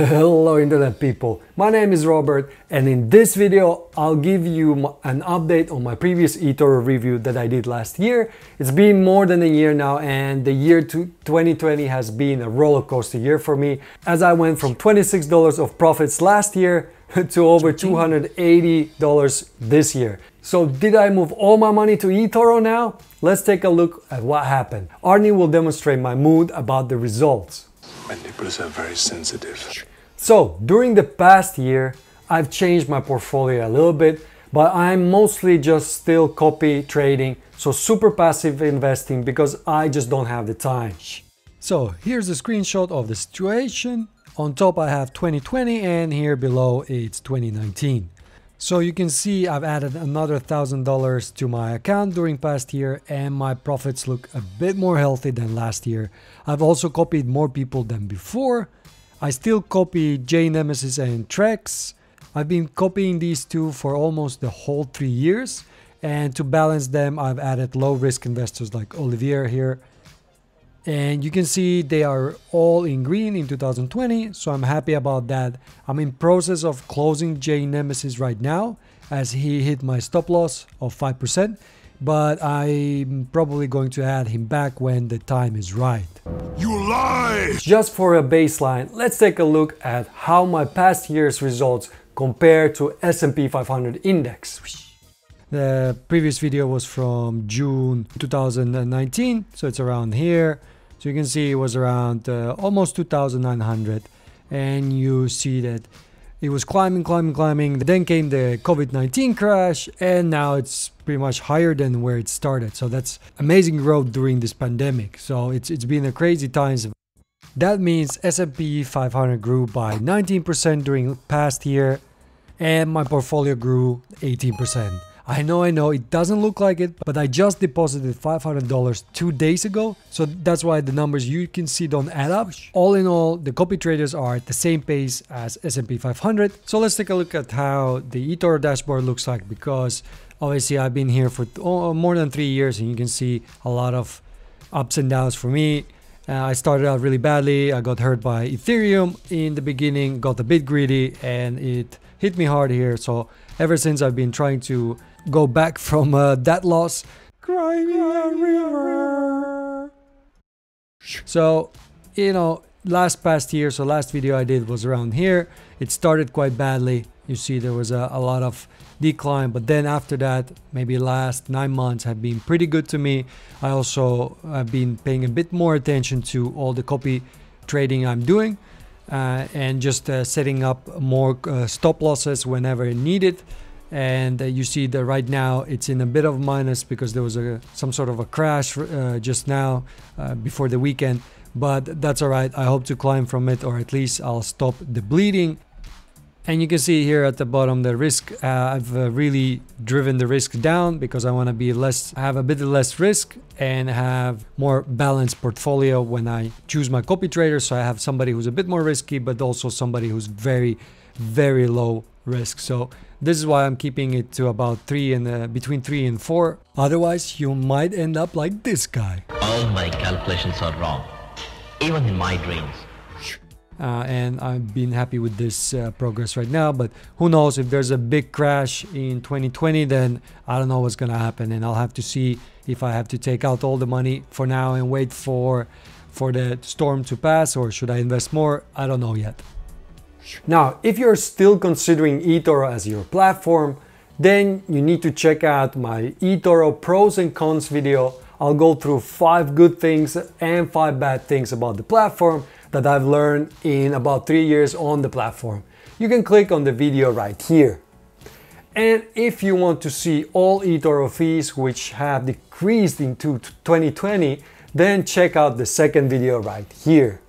Hello internet people, my name is Robert and in this video I'll give you an update on my previous Etoro review that I did last year. It's been more than a year now and the year 2020 has been a roller coaster year for me as I went from $26 of profits last year to over $280 this year. So did I move all my money to Etoro now? Let's take a look at what happened. Arnie will demonstrate my mood about the results. My nipples are very sensitive. So during the past year, I've changed my portfolio a little bit, but I'm mostly just still copy trading, so super passive investing because I just don't have the time. So here's a screenshot of the situation. On top I have 2020 and here below it's 2019. So you can see I've added another $1,000 to my account during past year and my profits look a bit more healthy than last year. I've also copied more people than before. I still copy J Nemesis and Trex. I've been copying these two for almost the whole 3 years, and to balance them I've added low risk investors like Olivier here. And you can see they are all in green in 2020, so I'm happy about that. I'm in process of closing J Nemesis right now as he hit my stop loss of 5%, but I'm probably going to add him back when the time is right. You lie! Just for a baseline, let's take a look at how my past year's results compare to S&P 500 index. The previous video was from June 2019, so it's around here. So you can see it was around almost 2,900, and you see that it was climbing. Then came the COVID-19 crash, and now it's pretty much higher than where it started. So that's amazing growth during this pandemic. So it's been a crazy times. That means S&P 500 grew by 19% during past year, and my portfolio grew 18%. I know, it doesn't look like it, but I just deposited $500 2 days ago, so that's why the numbers you can see don't add up. All in all, the copy traders are at the same pace as S&P 500. So let's take a look at how the Etoro dashboard looks like, because obviously I've been here for more than 3 years and you can see a lot of ups and downs for me. I started out really badly. I got hurt by Ethereum in the beginning, got a bit greedy, and it hit me hard here. So ever since I've been trying to go back from that loss. Cry me a river. So, you know, last video I did was around here. It started quite badly. You see there was a lot of decline, but then after that, maybe last 9 months have been pretty good to me. I also have been paying a bit more attention to all the copy trading I'm doing and just setting up more stop losses whenever needed. And you see that right now it's in a bit of minus because there was some sort of a crash just now before the weekend, but that's all right. I hope to climb from it, or at least I'll stop the bleeding. And you can see here at the bottom the risk. I've really driven the risk down because I want to be have a bit less risk and have more balanced portfolio when I choose my copy traders. So I have somebody who's a bit more risky, but also somebody who's very low risk. So this is why I'm keeping it to about between 3 and 4. Otherwise, you might end up like this guy. All my calculations are wrong, even in my dreams. And I've been happy with this progress right now, but who knows, if there's a big crash in 2020, then I don't know what's gonna happen, and I'll have to see if I have to take out all the money for now and wait for the storm to pass, or should I invest more? I don't know yet. Now, if you're still considering Etoro as your platform, then you need to check out my Etoro pros and cons video. I'll go through 5 good things and 5 bad things about the platform that I've learned in about 3 years on the platform. You can click on the video right here. And if you want to see all Etoro fees which have decreased into 2020, then check out the second video right here.